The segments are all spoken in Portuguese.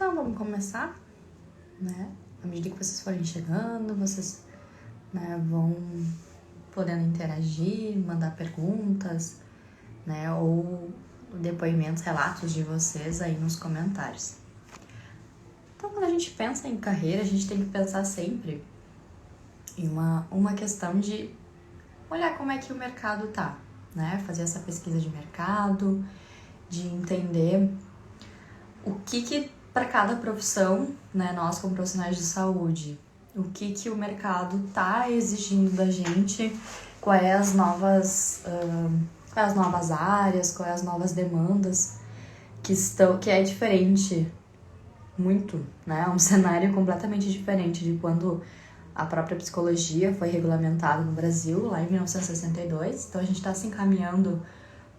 Então, vamos começar, né? À medida que vocês forem chegando, vocês, né, vão podendo interagir, mandar perguntas, né? Ou depoimentos, relatos de vocês aí nos comentários. Então, quando a gente pensa em carreira, a gente tem que pensar sempre em uma questão de olhar como é que o mercado tá, né? Fazer essa pesquisa de mercado, de entender o que para cada profissão, né, nós como profissionais de saúde, o que o mercado tá exigindo da gente, quais as novas áreas, quais as novas demandas que é diferente muito, né? Um cenário completamente diferente de quando a própria psicologia foi regulamentada no Brasil, lá em 1962. Então a gente está se encaminhando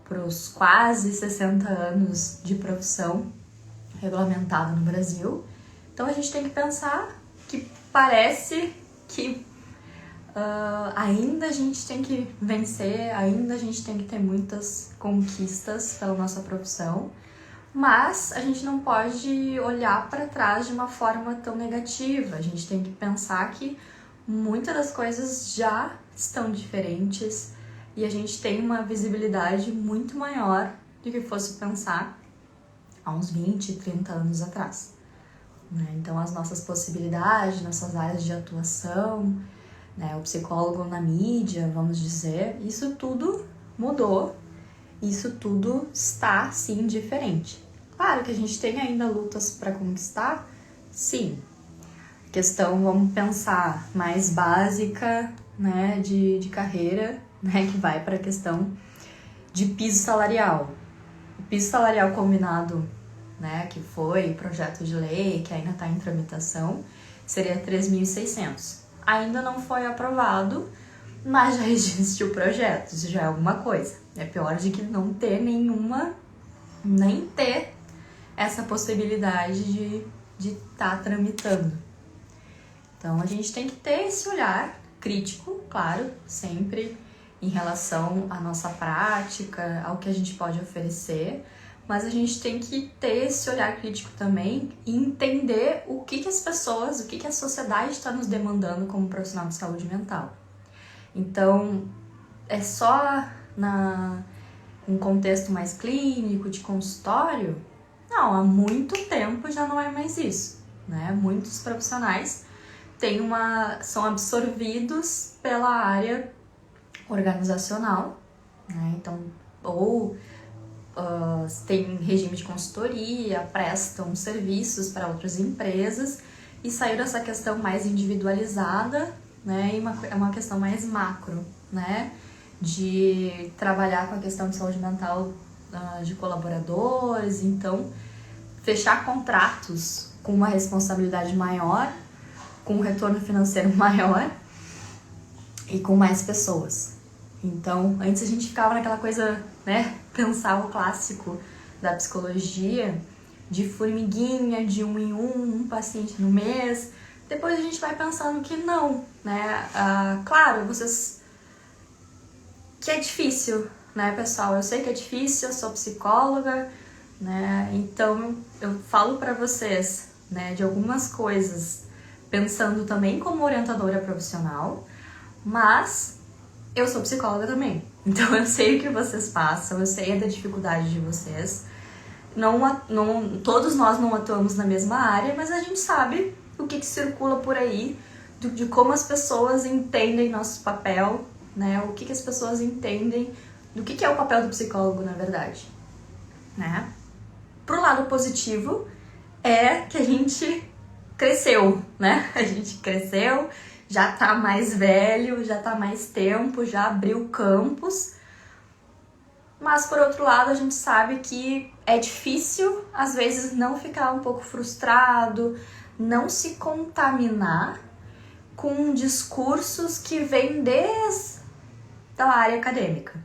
para os quase 60 anos de profissão regulamentada no Brasil. Então a gente tem que pensar que parece que ainda a gente tem que vencer, ainda a gente tem que ter muitas conquistas pela nossa profissão, mas a gente não pode olhar para trás de uma forma tão negativa. A gente tem que pensar que muitas das coisas já estão diferentes e a gente tem uma visibilidade muito maior do que fosse pensar há uns 20, 30 anos atrás, né? Então, as nossas possibilidades, nossas áreas de atuação, né, o psicólogo na mídia, vamos dizer, isso tudo mudou, isso tudo está, sim, diferente. Claro que a gente tem ainda lutas para conquistar, sim. Questão, vamos pensar, mais básica, né, de carreira, né, que vai para a questão de piso salarial. O piso salarial combinado, né, que foi projeto de lei, que ainda está em tramitação, seria 3.600. Ainda não foi aprovado, mas já existe o projeto, isso já é alguma coisa. É pior de que não ter nenhuma, nem ter essa possibilidade de estar tramitando. Então a gente tem que ter esse olhar crítico, claro, sempre em relação à nossa prática, ao que a gente pode oferecer, mas a gente tem que ter esse olhar crítico também e entender o que as pessoas, o que a sociedade está nos demandando como profissional de saúde mental. Então, é só um contexto mais clínico, de consultório? Não, há muito tempo já não é mais isso, né? Muitos profissionais são absorvidos pela área organizacional, né? Então, ou tem regime de consultoria, prestam serviços para outras empresas e saiu dessa questão mais individualizada, né? E é uma questão mais macro, né? De trabalhar com a questão de saúde mental de colaboradores, então fechar contratos com uma responsabilidade maior, com um retorno financeiro maior e com mais pessoas. Então, antes a gente ficava naquela coisa, né, pensar o clássico da psicologia, de formiguinha, de um em um paciente no mês. Depois a gente vai pensando que não, né? Claro, que é difícil, né, pessoal? Eu sei que é difícil, eu sou psicóloga, né? Então eu falo para vocês, né, de algumas coisas, pensando também como orientadora profissional, mas eu sou psicóloga também, então eu sei o que vocês passam, eu sei da dificuldade de vocês. Todos nós não atuamos na mesma área, mas a gente sabe o que circula por aí, de como as pessoas entendem nosso papel, né? O que as pessoas entendem do que é o papel do psicólogo, na verdade, né? Pro lado positivo é que a gente cresceu, né? A gente cresceu, já tá mais velho, já tá mais tempo, já abriu campos. Mas, por outro lado, a gente sabe que é difícil, às vezes, não ficar um pouco frustrado, não se contaminar com discursos que vêm desde a área acadêmica.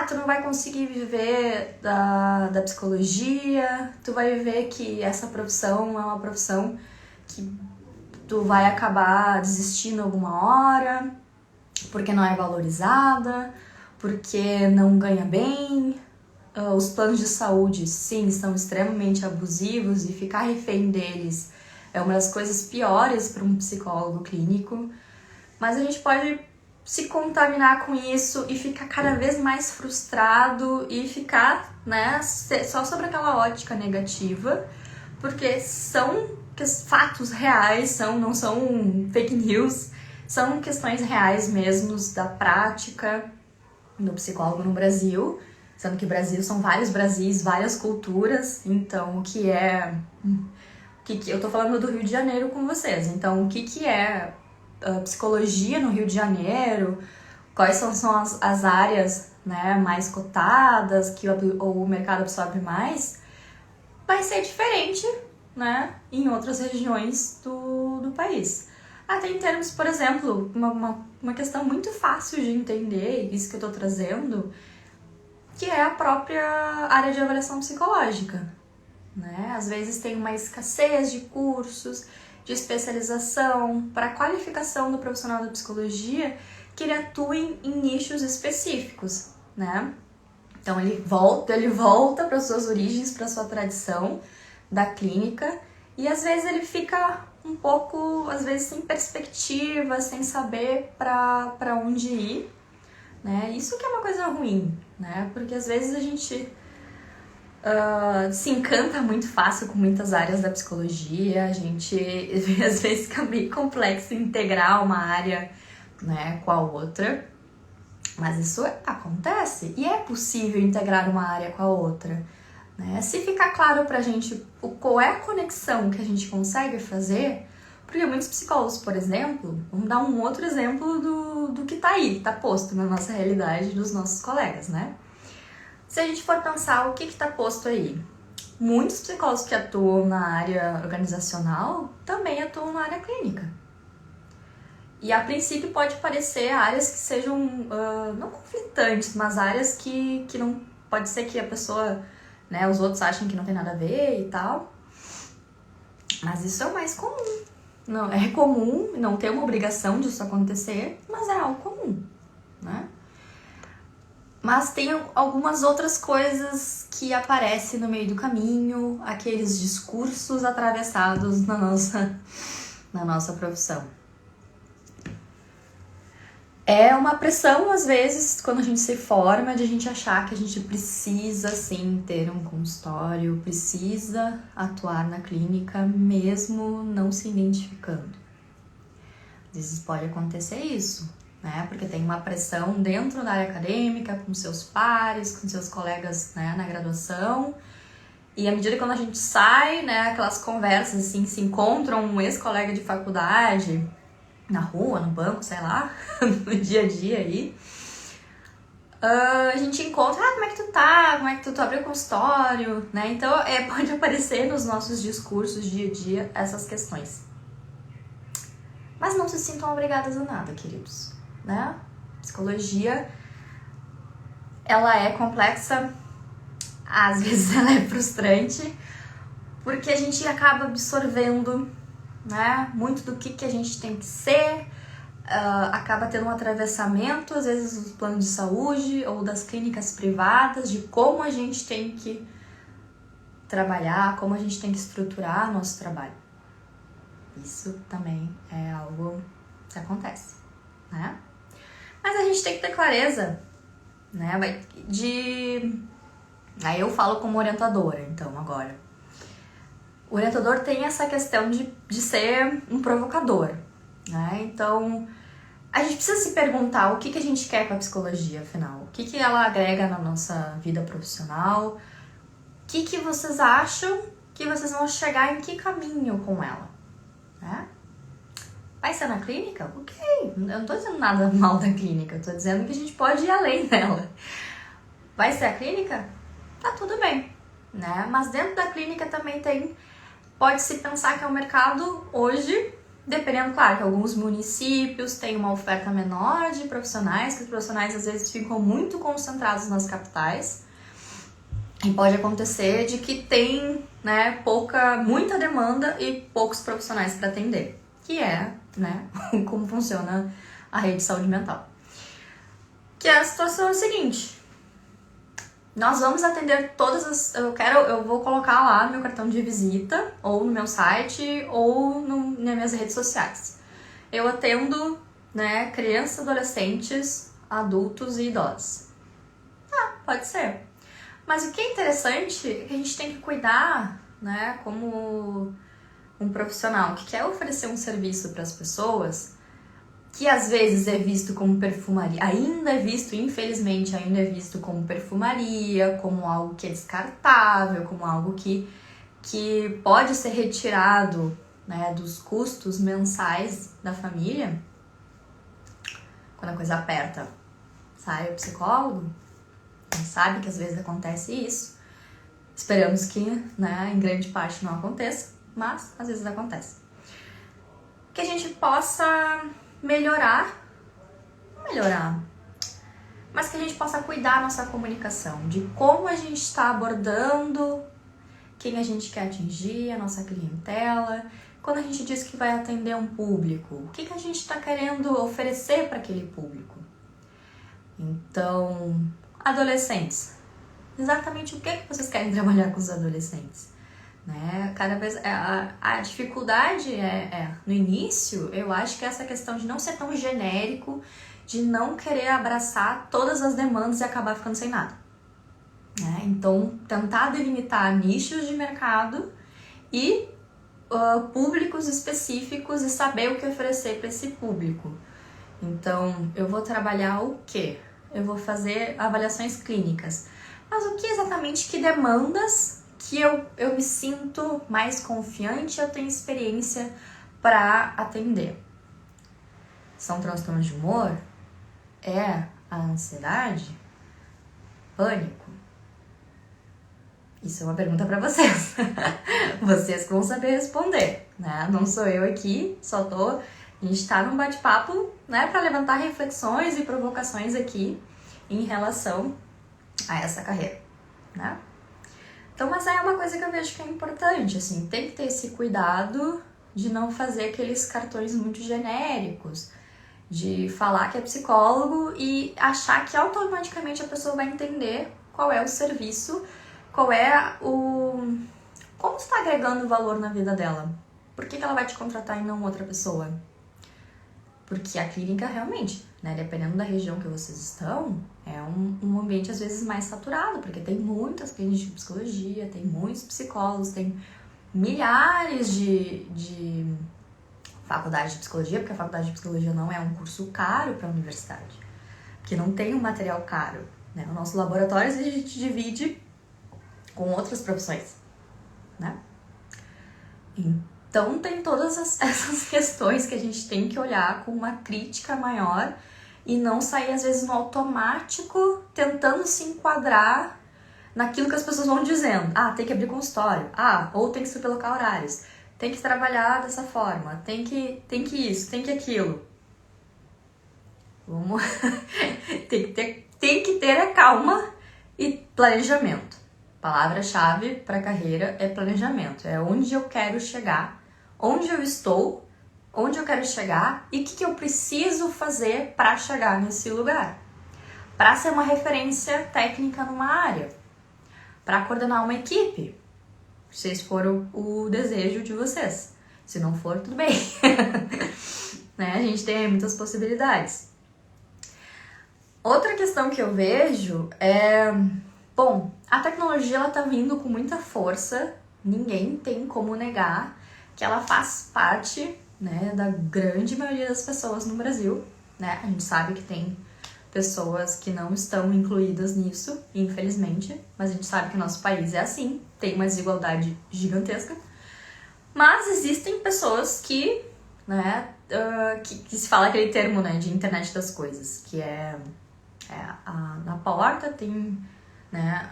Tu não vai conseguir viver da psicologia, tu vai ver que essa profissão é uma profissão que tu vai acabar desistindo alguma hora, porque não é valorizada, porque não ganha bem, os planos de saúde, sim, são extremamente abusivos e ficar refém deles é uma das coisas piores para um psicólogo clínico, mas a gente pode se contaminar com isso e ficar cada vez mais frustrado e ficar, né, só sobre aquela ótica negativa, porque são fatos reais, não são fake news, são questões reais mesmo da prática do psicólogo no Brasil, sendo que o Brasil são vários Brasis, várias culturas, então eu tô falando do Rio de Janeiro com vocês, então o que é psicologia no Rio de Janeiro, quais são as áreas, né, mais cotadas, que o mercado absorve mais, vai ser diferente, né, em outras regiões do país. Até em termos, por exemplo, uma questão muito fácil de entender, isso que eu tô trazendo, que é a própria área de avaliação psicológica, né? Às vezes tem uma escassez de cursos, de especialização para a qualificação do profissional da psicologia que ele atue em nichos específicos, né? Então ele volta para suas origens, para sua tradição da clínica e às vezes ele fica um pouco, às vezes sem perspectiva, sem saber para onde ir, né? Isso que é uma coisa ruim, né? Porque às vezes a gente se encanta muito fácil com muitas áreas da psicologia, a gente às vezes fica meio complexo integrar uma área, né, com a outra, mas isso acontece e é possível integrar uma área com a outra, né? Se ficar claro pra gente qual é a conexão que a gente consegue fazer, porque muitos psicólogos, por exemplo, vamos dar um outro exemplo do que tá aí, tá posto na nossa realidade dos nossos colegas, né? Se a gente for pensar o que está posto aí, muitos psicólogos que atuam na área organizacional também atuam na área clínica. E a princípio pode parecer áreas que sejam não conflitantes, mas áreas que não pode ser que a pessoa, né, os outros achem que não tem nada a ver e tal. Mas isso é o mais comum. Não, é comum não ter uma obrigação disso acontecer, mas é algo comum, né? Mas tem algumas outras coisas que aparecem no meio do caminho, aqueles discursos atravessados na nossa profissão. É uma pressão, às vezes, quando a gente se forma, de a gente achar que a gente precisa, sim, ter um consultório, precisa atuar na clínica, mesmo não se identificando. Às vezes pode acontecer isso, né? Porque tem uma pressão dentro da área acadêmica, com seus pares, com seus colegas, né, na graduação. E à medida que quando a gente sai, né, aquelas conversas assim, se encontram um ex-colega de faculdade, na rua, no banco, sei lá, no dia a dia aí, a gente encontra, como é que tu tá? Como é que tu abriu o consultório, né? Então, pode aparecer nos nossos discursos dia a dia essas questões. Mas não se sintam obrigadas a nada, queridos, né? Psicologia, ela é complexa, às vezes ela é frustrante, porque a gente acaba absorvendo, né, muito do que a gente tem que ser, acaba tendo um atravessamento, às vezes, dos planos de saúde ou das clínicas privadas, de como a gente tem que trabalhar, como a gente tem que estruturar nosso trabalho. Isso também é algo que acontece, né? Mas a gente tem que ter clareza, né? Aí eu falo como orientadora, então, agora. O orientador tem essa questão de ser um provocador, né? Então, a gente precisa se perguntar o que a gente quer com a psicologia, afinal. O que ela agrega na nossa vida profissional? O que vocês acham que vocês vão chegar em que caminho com ela, né? Vai ser na clínica? Ok. Eu não tô dizendo nada mal da clínica. Eu tô dizendo que a gente pode ir além dela. Vai ser a clínica? Tá tudo bem, né? Mas dentro da clínica também pode-se pensar que é um mercado hoje, dependendo, claro, que alguns municípios têm uma oferta menor de profissionais, que os profissionais às vezes ficam muito concentrados nas capitais. E pode acontecer de que tem, né, muita demanda e poucos profissionais para atender, que é, né, como funciona a rede de saúde mental. Que a situação é a seguinte: Nós vamos atender todas as... Eu vou colocar lá no meu cartão de visita, ou no meu site, ou nas minhas redes sociais. Eu atendo, né, crianças, adolescentes, adultos e idosos. Pode ser. Mas o que é interessante é que a gente tem que cuidar, né, como um profissional que quer oferecer um serviço para as pessoas, que às vezes é visto como perfumaria, ainda é visto, infelizmente, ainda é visto como perfumaria, como algo que é descartável, como algo que pode ser retirado, né, dos custos mensais da família. Quando a coisa aperta, sai o psicólogo. A gente sabe que às vezes acontece isso. Esperamos que, né, em grande parte não aconteça, mas às vezes acontece. Que a gente possa melhorar, mas que a gente possa cuidar da nossa comunicação, de como a gente está abordando quem a gente quer atingir, a nossa clientela. Quando a gente diz que vai atender um público, o que a gente está querendo oferecer para aquele público? Então, adolescentes, exatamente o que vocês querem trabalhar com os adolescentes? Né? Cada vez a dificuldade no início, eu acho que é essa questão de não ser tão genérico, de não querer abraçar todas as demandas e acabar ficando sem nada. Né? Então, tentar delimitar nichos de mercado e públicos específicos e saber o que oferecer para esse público. Então, eu vou trabalhar o quê? Eu vou fazer avaliações clínicas. Mas o que exatamente, que demandas que eu me sinto mais confiante, eu tenho experiência para atender? São transtornos de humor? É a ansiedade? Pânico? Isso é uma pergunta para vocês. Vocês vão saber responder, né? Não sou eu aqui, a gente tá num bate-papo, né, para levantar reflexões e provocações aqui em relação a essa carreira, né? Então, mas é uma coisa que eu vejo que é importante, assim, tem que ter esse cuidado de não fazer aqueles cartões muito genéricos, de falar que é psicólogo e achar que automaticamente a pessoa vai entender qual é o serviço, qual é como está agregando valor na vida dela. Por que ela vai te contratar e não outra pessoa? Porque a clínica realmente, né, dependendo da região que vocês estão, é um ambiente às vezes mais saturado, porque tem muitas clínicas de psicologia, tem muitos psicólogos, tem milhares de faculdades de psicologia, porque a faculdade de psicologia não é um curso caro para a universidade, porque não tem um material caro, né? O nosso laboratório a gente divide com outras profissões, né? Então tem todas essas questões que a gente tem que olhar com uma crítica maior e não sair às vezes no automático tentando se enquadrar naquilo que as pessoas vão dizendo. Ah, tem que abrir consultório. Ah, ou tem que superlocar horários. Tem que trabalhar dessa forma. Tem que isso, tem que aquilo. Vamos... tem que ter a calma e planejamento. Palavra-chave para a carreira é planejamento. É onde eu quero chegar, onde eu estou, onde eu quero chegar e o que eu preciso fazer para chegar nesse lugar. Para ser uma referência técnica numa área. Para coordenar uma equipe. Se esse for o desejo de vocês. Se não for, tudo bem. Né? A gente tem muitas possibilidades. Outra questão que eu vejo é... Bom, a tecnologia ela tá vindo com muita força, ninguém tem como negar que ela faz parte, né, da grande maioria das pessoas no Brasil, né? A gente sabe que tem pessoas que não estão incluídas nisso, infelizmente, mas a gente sabe que o nosso país é assim, tem uma desigualdade gigantesca, mas existem pessoas que, né, que se fala aquele termo, né, de internet das coisas, que na porta tem... Né?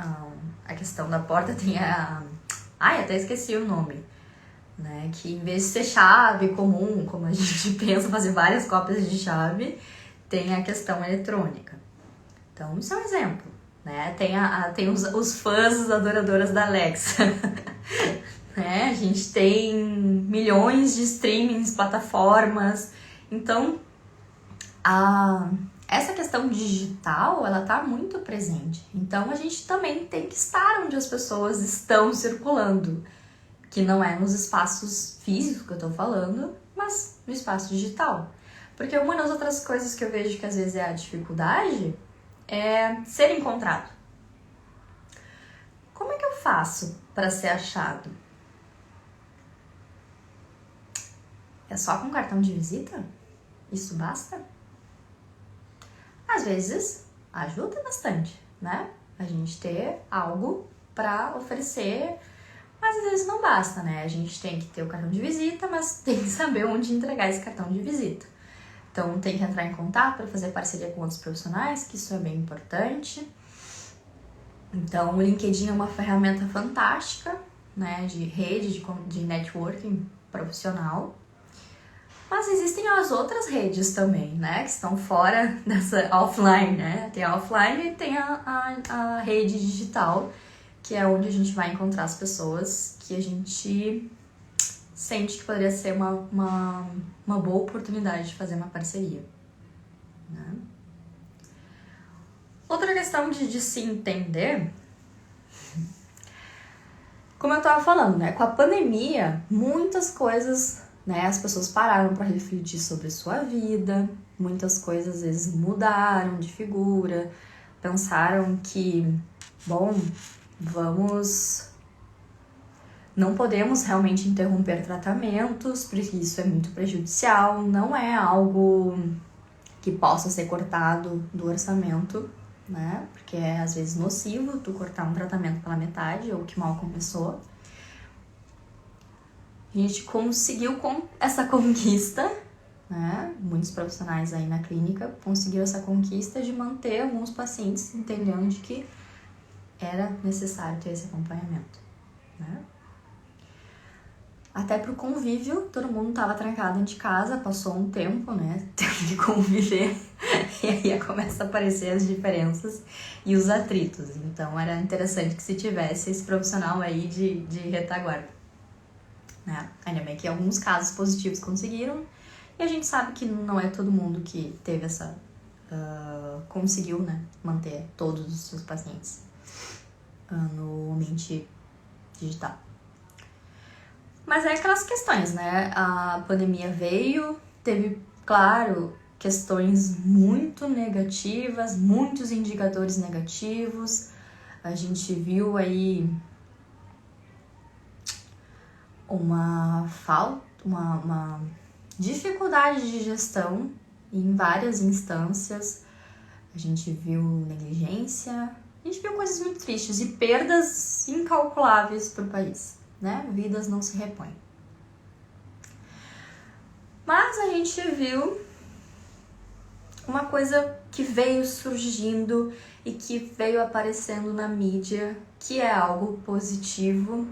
A questão da porta tem Ai, até esqueci o nome. Né? Que em vez de ser chave comum, como a gente pensa fazer várias cópias de chave, tem a questão eletrônica. Então, isso é um exemplo. Né? Tem os fãs, as adoradoras da Alexa. Né? A gente tem milhões de streamings, plataformas. Então, essa questão digital, ela tá muito presente. Então, a gente também tem que estar onde as pessoas estão circulando, que não é nos espaços físicos que eu tô falando, mas no espaço digital. Porque uma das outras coisas que eu vejo que às vezes é a dificuldade é ser encontrado. Como é que eu faço para ser achado? É só com cartão de visita? Isso basta? Às vezes ajuda bastante, né? A gente ter algo para oferecer, mas às vezes não basta, né? A gente tem que ter o cartão de visita, mas tem que saber onde entregar esse cartão de visita. Então tem que entrar em contato para fazer parceria com outros profissionais, que isso é bem importante. Então o LinkedIn é uma ferramenta fantástica, né? De rede, de networking profissional. Mas existem as outras redes também, né? Que estão fora dessa offline, né? Tem a offline e tem a rede digital, que é onde a gente vai encontrar as pessoas que a gente sente que poderia ser uma boa oportunidade de fazer uma parceria, né? Outra questão de se entender, como eu tava falando, né? Com a pandemia, muitas coisas, né? As pessoas pararam para refletir sobre sua vida, muitas coisas às vezes mudaram de figura, pensaram que, bom, não podemos realmente interromper tratamentos, porque isso é muito prejudicial, não é algo que possa ser cortado do orçamento, né? Porque é às vezes nocivo tu cortar um tratamento pela metade ou que mal começou. A gente conseguiu com essa conquista, né? Muitos profissionais aí na clínica conseguiram essa conquista de manter alguns pacientes entendendo de que era necessário ter esse acompanhamento, né? Até pro convívio, todo mundo tava trancado dentro de casa, passou um tempo, né? Teve que conviver e aí começa a aparecer as diferenças e os atritos. Então era interessante que se tivesse esse profissional aí de retaguarda, né? Ainda bem que alguns casos positivos conseguiram e a gente sabe que não é todo mundo que teve essa... conseguiu, né? Manter todos os seus pacientes no ambiente digital. Mas é aquelas questões, né? A pandemia veio, teve, claro, questões muito negativas, muitos indicadores negativos. A gente viu aí uma dificuldade de gestão em várias instâncias. A gente viu negligência, a gente viu coisas muito tristes e perdas incalculáveis para o país, né? Vidas não se repõem. Mas a gente viu uma coisa que veio surgindo e que veio aparecendo na mídia, que é algo positivo,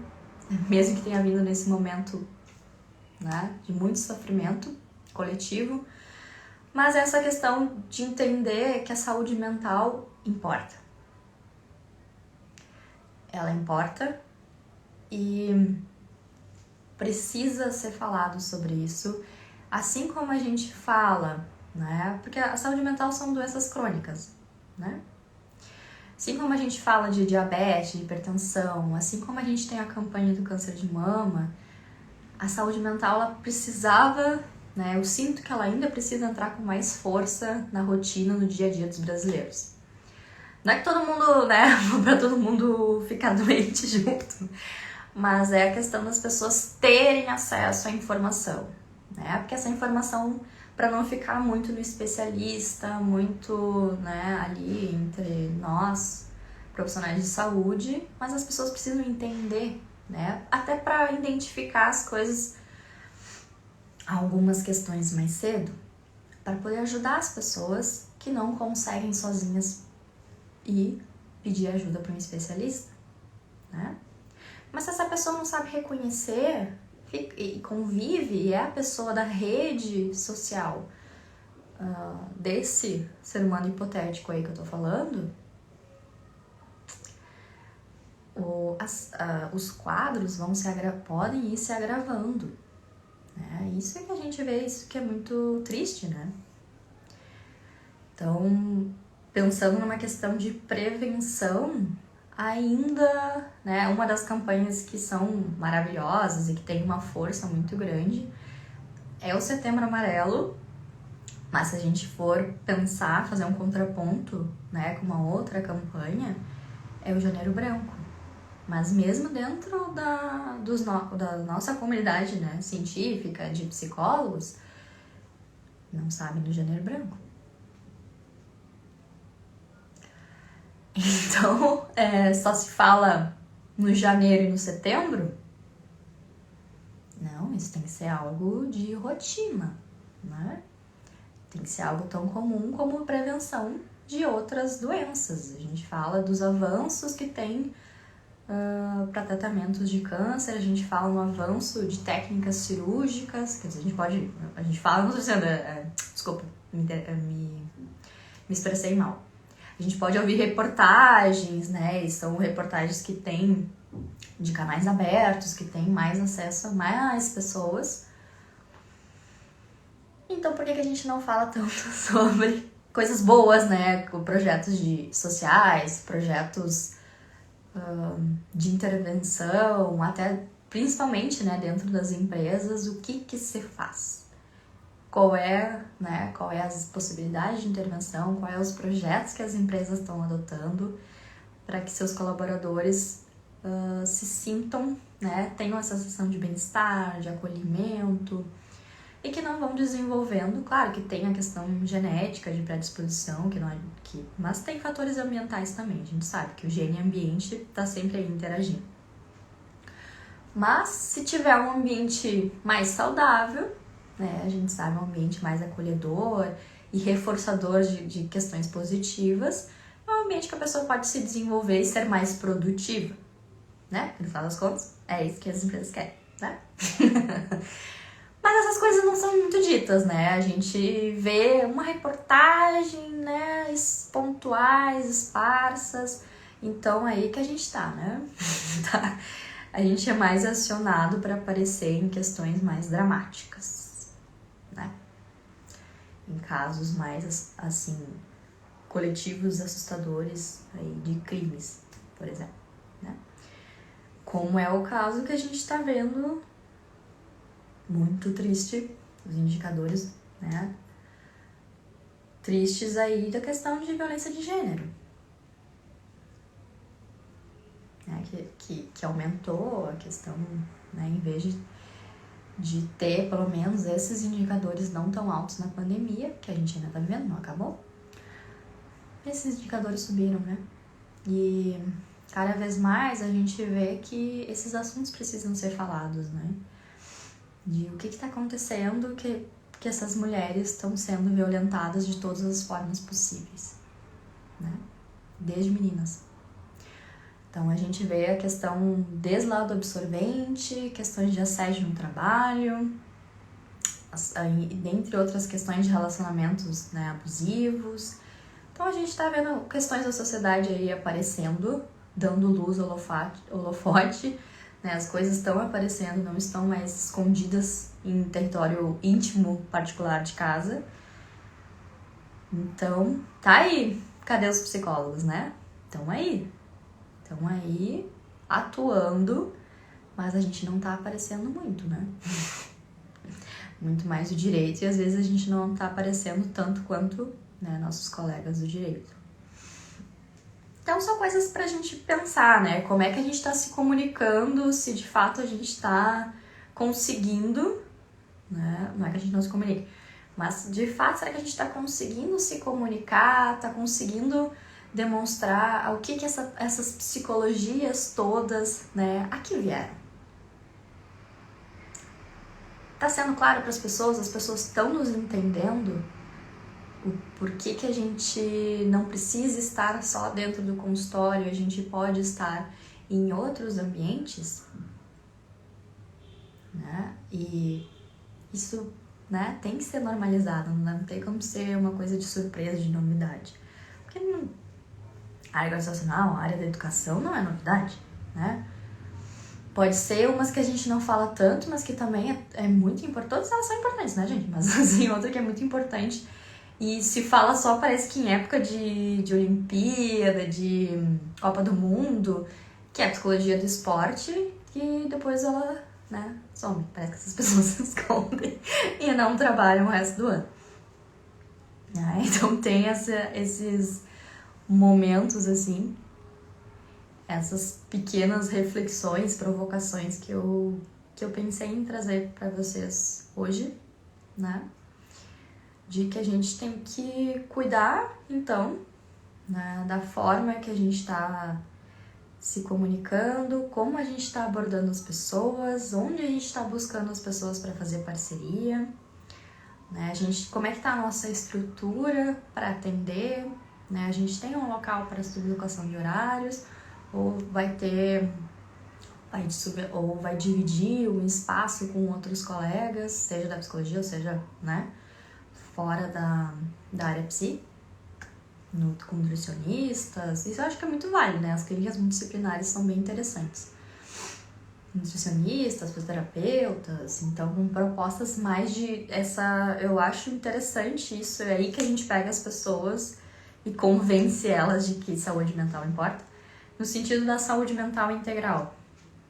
mesmo que tenha vindo nesse momento, né, de muito sofrimento coletivo, mas essa questão de entender que a saúde mental importa. Ela importa e precisa ser falado sobre isso, assim como a gente fala, né? Porque a saúde mental são doenças crônicas, né? Assim como a gente fala de diabetes, de hipertensão, assim como a gente tem a campanha do câncer de mama, a saúde mental ela precisava, né? Eu sinto que ela ainda precisa entrar com mais força na rotina, no dia a dia dos brasileiros. Não é que todo mundo, né, pra todo mundo ficar doente junto, mas é a questão das pessoas terem acesso à informação, né? Porque essa informação, para não ficar muito no especialista, muito, né, ali entre nós, profissionais de saúde, mas as pessoas precisam entender, né? Até para identificar as coisas, algumas questões mais cedo, para poder ajudar as pessoas que não conseguem sozinhas e pedir ajuda para um especialista, né? Mas se essa pessoa não sabe reconhecer e convive e é a pessoa da rede social desse ser humano hipotético aí que eu tô falando, os quadros podem ir se agravando, né? Isso é que a gente vê, isso que é muito triste, né? Então, pensando numa questão de prevenção, ainda, né, uma das campanhas que são maravilhosas e que tem uma força muito grande é o Setembro Amarelo, mas se a gente for pensar, fazer um contraponto, né, com uma outra campanha, é o Janeiro Branco. Mas mesmo dentro da nossa comunidade, né, científica, de psicólogos, não sabem do Janeiro Branco. Então, só se fala no janeiro e no setembro? Não, isso tem que ser algo de rotina, né? Tem que ser algo tão comum como a prevenção de outras doenças. A gente fala dos avanços que tem para tratamentos de câncer, a gente fala no avanço de técnicas cirúrgicas, quer dizer, a gente fala, não estou dizendo, desculpa, me expressei mal. A gente pode ouvir reportagens, né, e são reportagens que tem de canais abertos, que tem mais acesso a mais pessoas. Então, por que a gente não fala tanto sobre coisas boas, né, com projetos sociais, projetos de intervenção, até principalmente, né, dentro das empresas, o que se faz? Qual é as possibilidades de intervenção, quais os projetos que as empresas estão adotando para que seus colaboradores se sintam, né, tenham essa sensação de bem-estar, de acolhimento, e que não vão desenvolvendo, claro que tem a questão genética de predisposição, mas tem fatores ambientais também, a gente sabe que o gene ambiente está sempre aí interagindo. Mas se tiver um ambiente mais saudável, né, a gente sabe, um ambiente mais acolhedor e reforçador de questões positivas, é um ambiente que a pessoa pode se desenvolver e ser mais produtiva, né? No final das contas, é isso que as empresas querem, né? Mas essas coisas não são muito ditas, né? A gente vê uma reportagem, né, pontuais, esparsas, então aí que a gente tá, né? A gente é mais acionado para aparecer em questões mais dramáticas, né? Em casos mais, assim, coletivos assustadores aí de crimes, por exemplo, né? Como é o caso que a gente tá vendo, muito triste, os indicadores, né, tristes aí da questão de violência de gênero, né, que aumentou a questão, né, em vez de ter pelo menos esses indicadores não tão altos na pandemia, que a gente ainda tá vivendo, não acabou, esses indicadores subiram, né, e cada vez mais a gente vê que esses assuntos precisam ser falados, né, de o que está acontecendo que essas mulheres estão sendo violentadas de todas as formas possíveis, né? Desde meninas. Então a gente vê a questão desde lá do absorvente, questões de assédio no trabalho, dentre outras questões de relacionamentos, né, abusivos. Então a gente está vendo questões da sociedade aí aparecendo, dando luz ao holofote, né? As coisas estão aparecendo, não estão mais escondidas em território íntimo, particular de casa. Então, tá aí. Cadê os psicólogos, né? Estão aí atuando, mas a gente não tá aparecendo muito, né? Muito mais o direito, e às vezes a gente não tá aparecendo tanto quanto, né, nossos colegas do direito. Então são coisas pra gente pensar, né? Como é que a gente tá se comunicando, se de fato a gente tá conseguindo, né? Não é que a gente não se comunique, mas de fato, será que a gente tá conseguindo se comunicar, tá conseguindo demonstrar o que essas psicologias todas, né, aqui vieram? Tá sendo claro para as pessoas estão nos entendendo o porquê que a gente não precisa estar só dentro do consultório, a gente pode estar em outros ambientes, né? E isso, né, tem que ser normalizado, não tem como ser uma coisa de surpresa, de novidade. Porque a área organizacional, a área da educação não é novidade, né? Pode ser umas que a gente não fala tanto, mas que também é muito importante. Todas elas são importantes, né, gente? Mas assim, outra que é muito importante E se fala só, parece que em época de Olimpíada, de Copa do Mundo, que é a psicologia do esporte, e depois ela, né, some. Parece que essas pessoas se escondem e não trabalham o resto do ano. Então tem esses momentos, assim, essas pequenas reflexões, provocações que eu pensei em trazer para vocês hoje, né? De que a gente tem que cuidar, então, né, da forma que a gente está se comunicando, como a gente está abordando as pessoas, onde a gente está buscando as pessoas para fazer parceria, né? Como é que está a nossa estrutura para atender, né? A gente tem um local para sublocação de horários, ou vai dividir o espaço com outros colegas, seja da psicologia, ou seja, né, fora da área psi, com nutricionistas. Isso eu acho que é muito válido, né? As clínicas multidisciplinares são bem interessantes. Nutricionistas, fisioterapeutas, então com propostas mais eu acho interessante isso, é aí que a gente pega as pessoas e convence elas de que saúde mental importa, no sentido da saúde mental integral,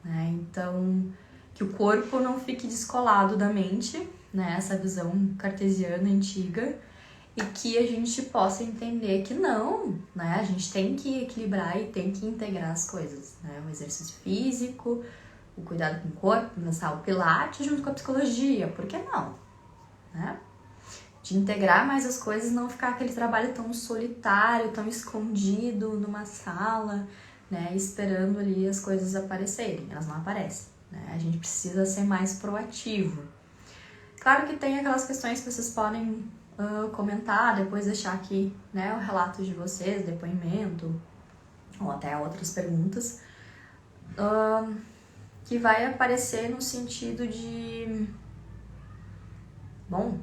né? Então, que o corpo não fique descolado da mente, né? Essa visão cartesiana antiga, e que a gente possa entender que não, né? A gente tem que equilibrar e tem que integrar as coisas, né? O exercício físico, o cuidado com o corpo, começar o pilates junto com a psicologia, por que não? Né? De integrar mais as coisas, não ficar aquele trabalho tão solitário, tão escondido numa sala, né? Esperando ali as coisas aparecerem, elas não aparecem, né? A gente precisa ser mais proativo. Claro que tem aquelas questões que vocês podem comentar, depois deixar aqui, né, o relato de vocês, depoimento, ou até outras perguntas, que vai aparecer no sentido de... Bom,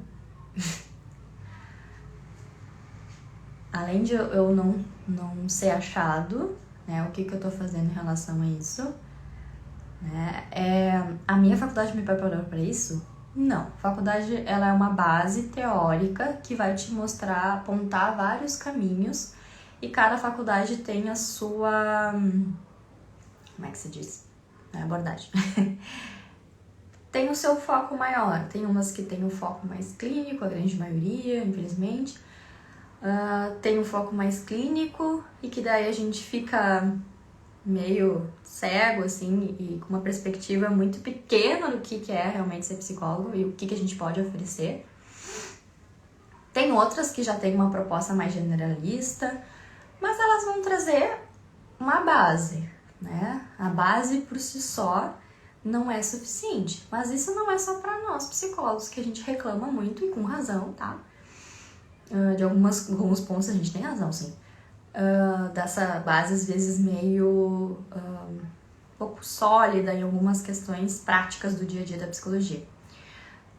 além de eu não ser achado, né, o que eu tô fazendo em relação a isso, né, a minha faculdade me preparou para isso? Não, a faculdade ela é uma base teórica que vai te mostrar, apontar vários caminhos, e cada faculdade tem a sua... Como é que se diz? Abordagem. Tem o seu foco maior, tem umas que tem um foco mais clínico, a grande maioria, infelizmente. Tem um foco mais clínico e que daí a gente fica meio cego, assim, e com uma perspectiva muito pequena do que é realmente ser psicólogo e o que a gente pode oferecer. Tem outras que já tem uma proposta mais generalista, mas elas vão trazer uma base, né? A base por si só não é suficiente, mas isso não é só para nós psicólogos, que a gente reclama muito e com razão, tá? De alguns pontos a gente tem razão, sim. Dessa base às vezes meio pouco sólida em algumas questões práticas do dia a dia da psicologia,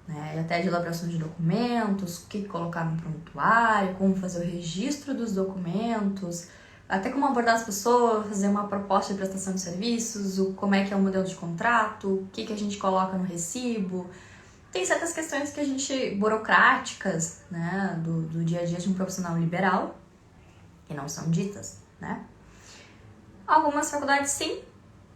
né? E até de elaboração de documentos, o que colocar no prontuário, como fazer o registro dos documentos, até como abordar as pessoas, fazer uma proposta de prestação de serviços, como é que é o modelo de contrato, o que a gente coloca no recibo. Tem certas questões que a gente, burocráticas, né, do dia a dia de um profissional liberal, que não são ditas, né? Algumas faculdades sim,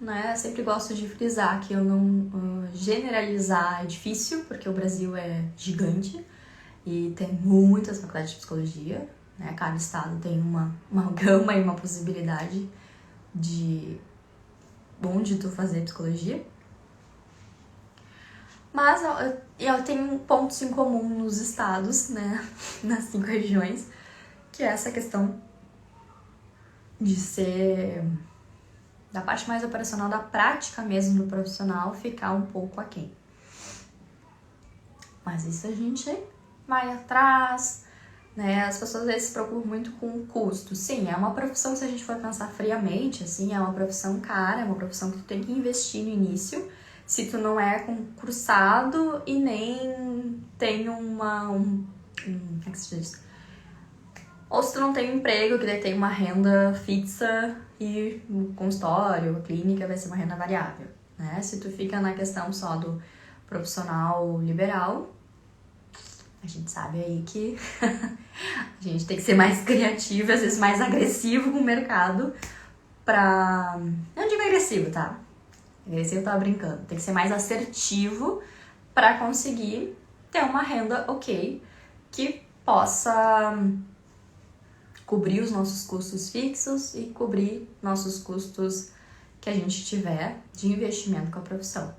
né? Eu sempre gosto de frisar que eu não generalizar é difícil, porque o Brasil é gigante e tem muitas faculdades de psicologia, né? Cada estado tem uma gama e uma possibilidade de onde tu fazer psicologia. Mas eu tenho pontos em comum nos estados, né? Nas 5 regiões, que é essa questão de ser da parte mais operacional, da prática mesmo do profissional, ficar um pouco aquém. Mas isso a gente vai atrás, né? As pessoas às vezes se preocupam muito com o custo. Sim, é uma profissão, se a gente for pensar friamente, assim, é uma profissão cara, é uma profissão que tu tem que investir no início, se tu não é concursado e nem tem como é que se diz? Ou se tu não tem um emprego, que daí tem uma renda fixa e o consultório, a clínica vai ser uma renda variável, né? Se tu fica na questão só do profissional liberal, A gente sabe aí que a gente tem que ser mais criativo, às vezes mais agressivo com o mercado pra... Não digo agressivo, tá? Agressivo eu tava brincando. Tem que ser mais assertivo pra conseguir ter uma renda ok, que possa cobrir os nossos custos fixos e cobrir nossos custos que a gente tiver de investimento com a profissão.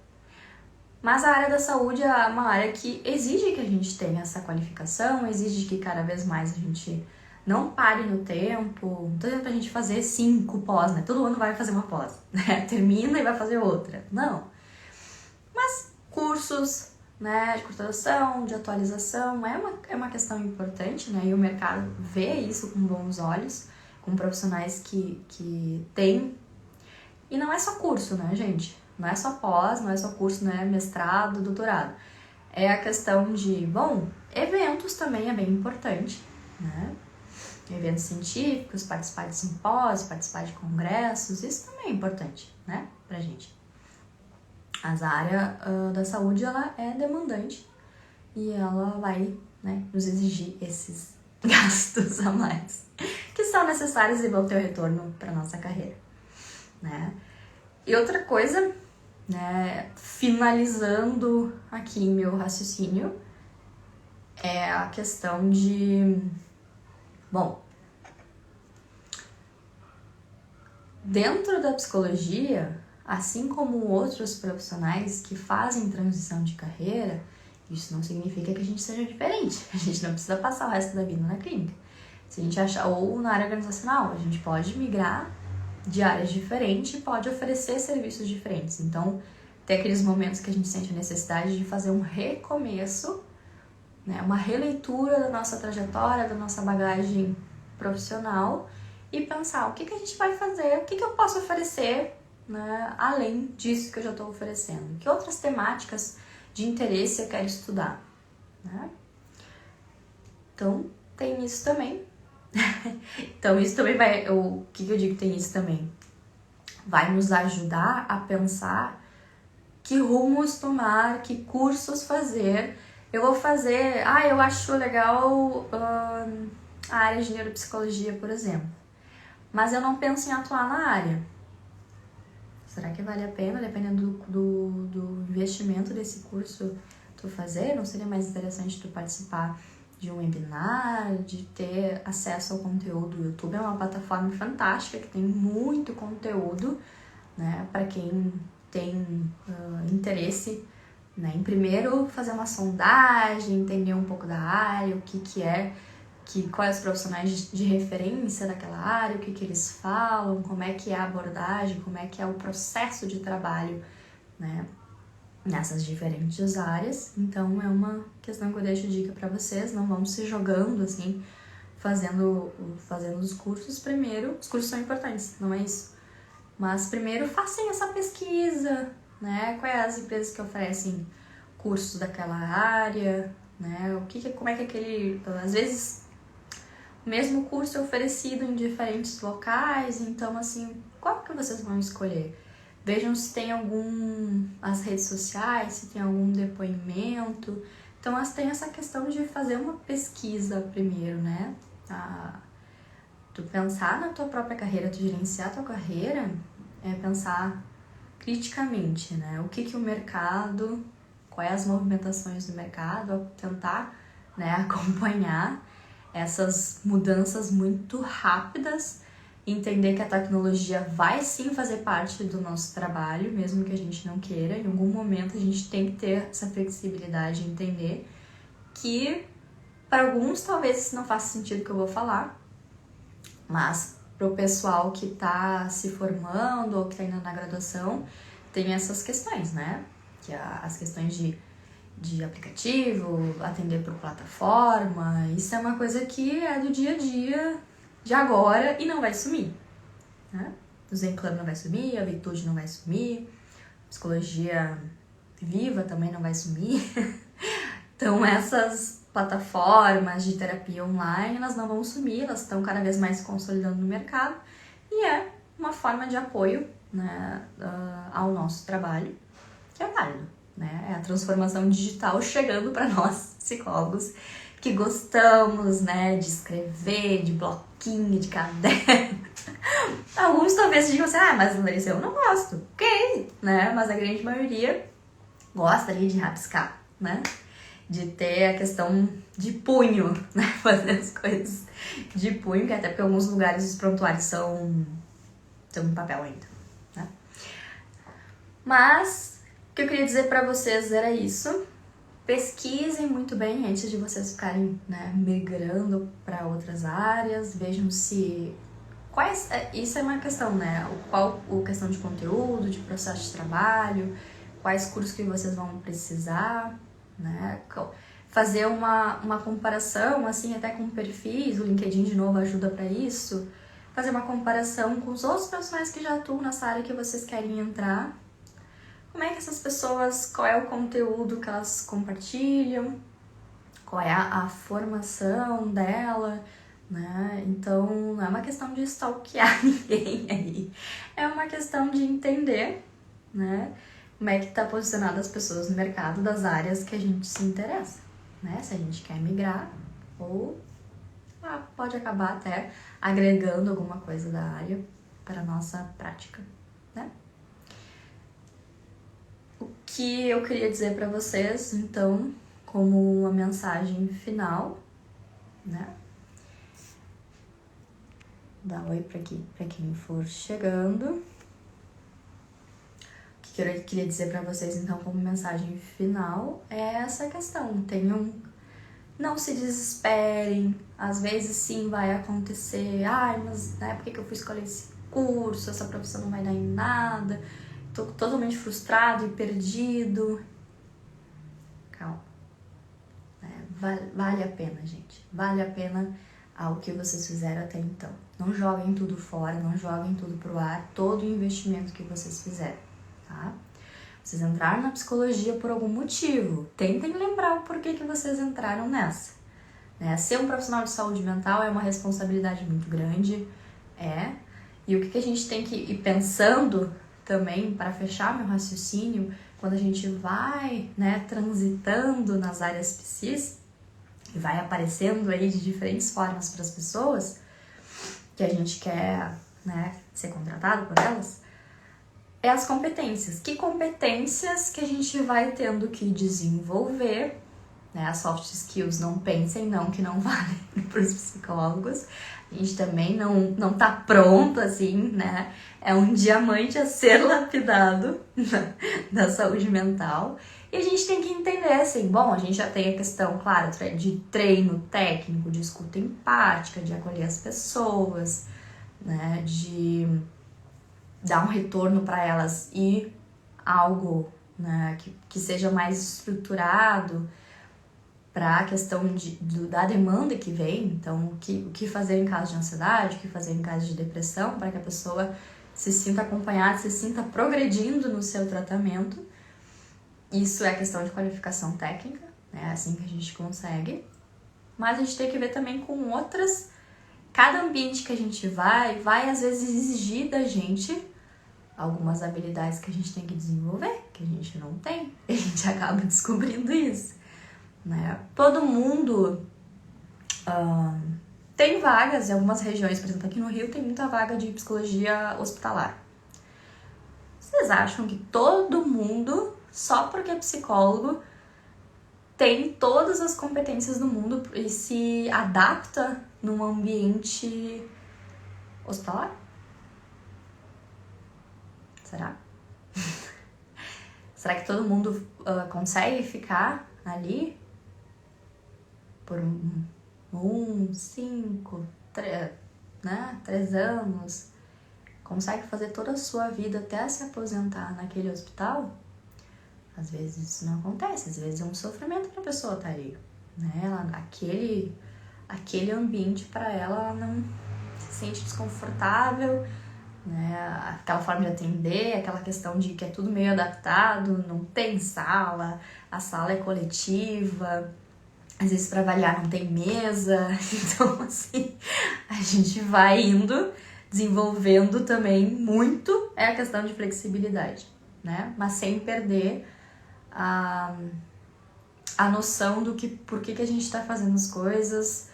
Mas a área da saúde é uma área que exige que a gente tenha essa qualificação, exige que cada vez mais a gente não pare no tempo. Não tô dizendo pra gente fazer 5 pós, né? Todo ano vai fazer uma pós, né? Termina e vai fazer outra. Não. Mas cursos, né, de curta duração, de atualização, é uma questão importante, né? E o mercado vê isso com bons olhos, com profissionais que têm. E não é só curso, né, gente? Não é só pós, não é só curso, não é mestrado, doutorado. É a questão de, bom, eventos também é bem importante, né? Eventos científicos, participar de simpósios, participar de congressos, isso também é importante, né, pra gente. Mas a área da saúde, ela é demandante e ela vai, né, nos exigir esses gastos a mais, que são necessários e vão ter o retorno para nossa carreira, né? E outra coisa, né, finalizando aqui meu raciocínio, é a questão de, bom, dentro da psicologia, assim como outros profissionais que fazem transição de carreira, isso não significa que a gente seja diferente. A gente não precisa passar o resto da vida na clínica. Se a gente achar, ou na área organizacional, a gente pode migrar de áreas diferentes e pode oferecer serviços diferentes. Então, tem aqueles momentos que a gente sente a necessidade de fazer um recomeço, né, uma releitura da nossa trajetória, da nossa bagagem profissional e pensar o que a gente vai fazer, o que eu posso oferecer, né, além disso que eu já estou oferecendo. Que outras temáticas de interesse eu quero estudar, né? Então, tem isso também. Então, isso também vai... O que eu digo tem isso também? Vai nos ajudar a pensar que rumos tomar, que cursos fazer. Eu vou fazer... eu acho legal a área de neuropsicologia, por exemplo. Mas eu não penso em atuar na área. Será que vale a pena, dependendo do investimento desse curso tu fazer? Não seria mais interessante tu participar de um webinar, de ter acesso ao conteúdo? O YouTube é uma plataforma fantástica que tem muito conteúdo, né, para quem tem interesse, né, em primeiro fazer uma sondagem, entender um pouco da área, o que é, quais os profissionais de referência daquela área, o que eles falam, como é que é a abordagem, como é que é o processo de trabalho, né, nessas diferentes áreas. Então é uma questão que eu deixo dica para vocês, não vamos se jogando assim, fazendo os cursos primeiro. Os cursos são importantes, não é isso, mas primeiro façam essa pesquisa, né, quais as empresas que oferecem cursos daquela área, né, como é que aquele, às vezes o mesmo curso é oferecido em diferentes locais, então assim, qual que vocês vão escolher? Vejam se tem as redes sociais, se tem algum depoimento. Então, tem essa questão de fazer uma pesquisa primeiro, né? Tu pensar na tua própria carreira, tu gerenciar a tua carreira, é pensar criticamente, né? O que o mercado, quais as movimentações do mercado, tentar, né, acompanhar essas mudanças muito rápidas, entender que a tecnologia vai sim fazer parte do nosso trabalho, mesmo que a gente não queira. Em algum momento a gente tem que ter essa flexibilidade e entender que para alguns talvez isso não faça sentido o que eu vou falar, mas para o pessoal que está se formando ou que está indo na graduação, tem essas questões, né? Que as questões de aplicativo, atender por plataforma, isso é uma coisa que é do dia a dia de agora e não vai sumir, né? O Zen Club não vai sumir, a Virtude não vai sumir, a Psicologia Viva também não vai sumir. Então essas plataformas de terapia online, elas não vão sumir, elas estão cada vez mais se consolidando no mercado e é uma forma de apoio, né, ao nosso trabalho, que é válido, né? É a transformação digital chegando para nós, psicólogos que gostamos, né, de escrever, de bloquinho, de caderno. Alguns talvez digam assim, mas Larissa, eu não gosto. Ok, né? Mas a grande maioria gosta ali de rabiscar, né? De ter a questão de punho, né? Fazer as coisas de punho, que até porque em alguns lugares os prontuários são em papel ainda, né? Mas o que eu queria dizer pra vocês era isso. Pesquisem muito bem antes de vocês ficarem, né, migrando para outras áreas. Vejam se isso é uma questão, né? A questão de conteúdo, de processo de trabalho, quais cursos que vocês vão precisar, né? Fazer uma comparação, assim, até com perfis, o LinkedIn de novo ajuda para isso. Fazer uma comparação com os outros profissionais que já atuam nessa área que vocês querem entrar. Como é que essas pessoas, qual é o conteúdo que elas compartilham, qual é a formação dela, né? Então, não é uma questão de stalkear ninguém aí. É uma questão de entender, né? Como é que tá posicionada as pessoas no mercado das áreas que a gente se interessa, né? Se a gente quer migrar ou pode acabar até agregando alguma coisa da área para a nossa prática, né? O que eu queria dizer para vocês, então, como uma mensagem final, né? Dá oi para quem for chegando. O que eu queria dizer para vocês, então, como mensagem final, é essa questão. Não se desesperem. Às vezes, sim, vai acontecer. Mas né, por que eu fui escolher esse curso? Essa profissão não vai dar em nada. Tô totalmente frustrado e perdido. Calma. Vale a pena, gente. Vale a pena ao que vocês fizeram até então. Não joguem tudo fora, não joguem tudo pro ar, todo o investimento que vocês fizeram, tá? Vocês entraram na psicologia por algum motivo. Tentem lembrar o porquê que vocês entraram nessa. Né? Ser um profissional de saúde mental é uma responsabilidade muito grande, E o que a gente tem que ir pensando também, para fechar meu raciocínio, quando a gente vai, né, transitando nas áreas psis, e vai aparecendo aí de diferentes formas para as pessoas que a gente quer, né, ser contratado por elas, é as competências. Que competências que a gente vai tendo que desenvolver, né? As soft skills, não pensem não que não valem para os psicólogos. A gente também não tá pronto assim, né? É um diamante a ser lapidado da saúde mental. E a gente tem que entender, assim, bom, a gente já tem a questão, claro, de treino técnico, de escuta empática, de acolher as pessoas, né, de dar um retorno para elas e algo, né, que seja mais estruturado para a questão da demanda que vem. Então, o que fazer em caso de ansiedade, o que fazer em caso de depressão, para que a pessoa se sinta acompanhada, se sinta progredindo no seu tratamento. Isso é questão de qualificação técnica, né? É assim que a gente consegue. Mas a gente tem que ver também com outras. Cada ambiente que a gente vai às vezes exigir da gente algumas habilidades que a gente tem que desenvolver, que a gente não tem. E a gente acaba descobrindo isso, né? Todo mundo tem vagas em algumas regiões, por exemplo, aqui no Rio tem muita vaga de psicologia hospitalar. Vocês acham que todo mundo, só porque é psicólogo, tem todas as competências do mundo e se adapta num ambiente hospitalar? Será? Será que todo mundo consegue ficar ali por 5, 3 anos? Consegue fazer toda a sua vida até se aposentar naquele hospital? Às vezes isso não acontece, às vezes é um sofrimento para a pessoa estar ali, né? Aquele ambiente para ela não se sente desconfortável, né? Aquela forma de atender, aquela questão de que é tudo meio adaptado, não tem sala, a sala é coletiva, às vezes para avaliar não tem mesa, então assim, a gente vai indo, desenvolvendo também muito a questão de flexibilidade, né? Mas sem perder a a noção do por que a gente está fazendo as coisas,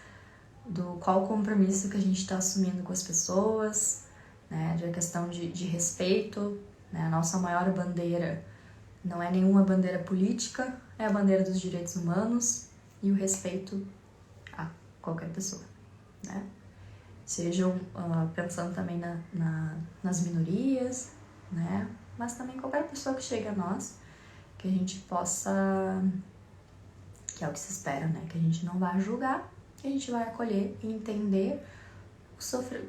do qual o compromisso que a gente está assumindo com as pessoas, né? De questão de respeito, né? A nossa maior bandeira não é nenhuma bandeira política, é a bandeira dos direitos humanos e o respeito a qualquer pessoa, né? Sejam pensando também nas minorias, né? Mas também qualquer pessoa que chegue a nós, que a gente possa, que é o que se espera, né? Que a gente não vai julgar, que a gente vai acolher e entender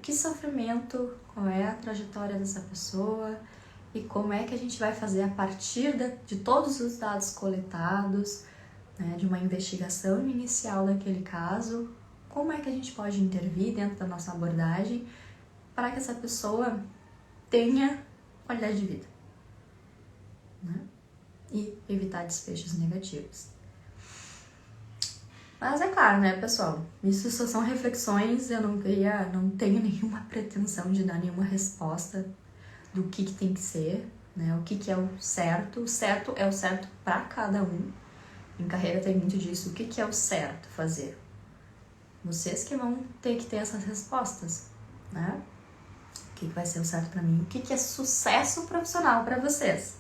que sofrimento, qual é a trajetória dessa pessoa e como é que a gente vai fazer a partir de todos os dados coletados, né, de uma investigação inicial daquele caso, como é que a gente pode intervir dentro da nossa abordagem para que essa pessoa tenha qualidade de vida, né? E evitar desfechos negativos. Mas é claro, né, pessoal? Isso só são reflexões, eu não tenho nenhuma pretensão de dar nenhuma resposta do que tem que ser, né? O que é o certo. O certo é o certo para cada um. Em carreira tem muito disso. O que é o certo fazer? Vocês que vão ter que ter essas respostas, né? O que vai ser o certo para mim? O que é sucesso profissional para vocês?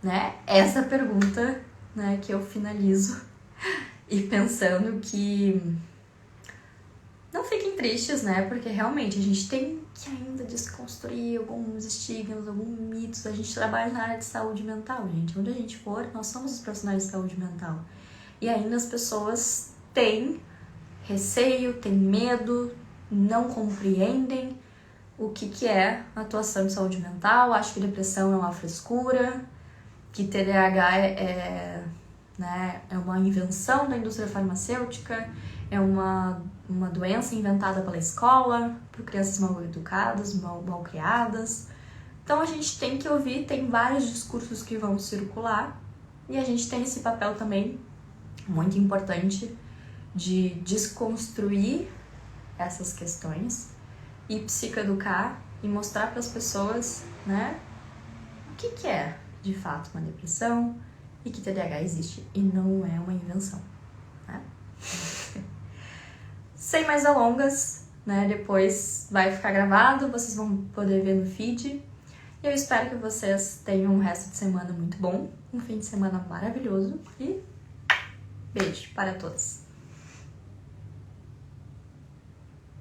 Né? Essa pergunta, né, que eu finalizo e pensando que não fiquem tristes, né? Porque realmente a gente tem que ainda desconstruir alguns estigmas, alguns mitos. A gente trabalha na área de saúde mental, gente. Onde a gente for, nós somos os profissionais de saúde mental. E ainda as pessoas têm receio, têm medo, não compreendem o que é a atuação de saúde mental. Acho que depressão é uma frescura, que TDAH é uma invenção da indústria farmacêutica, é uma doença inventada pela escola, por crianças mal educadas, mal criadas. Então a gente tem que ouvir, tem vários discursos que vão circular, e a gente tem esse papel também muito importante de desconstruir essas questões e psicoeducar e mostrar para as pessoas, né, o que é de fato uma depressão e que TDAH existe e não é uma invenção, né? Sem mais delongas, né, depois vai ficar gravado, vocês vão poder ver no feed. E eu espero que vocês tenham um resto de semana muito bom, um fim de semana maravilhoso e beijo para todos!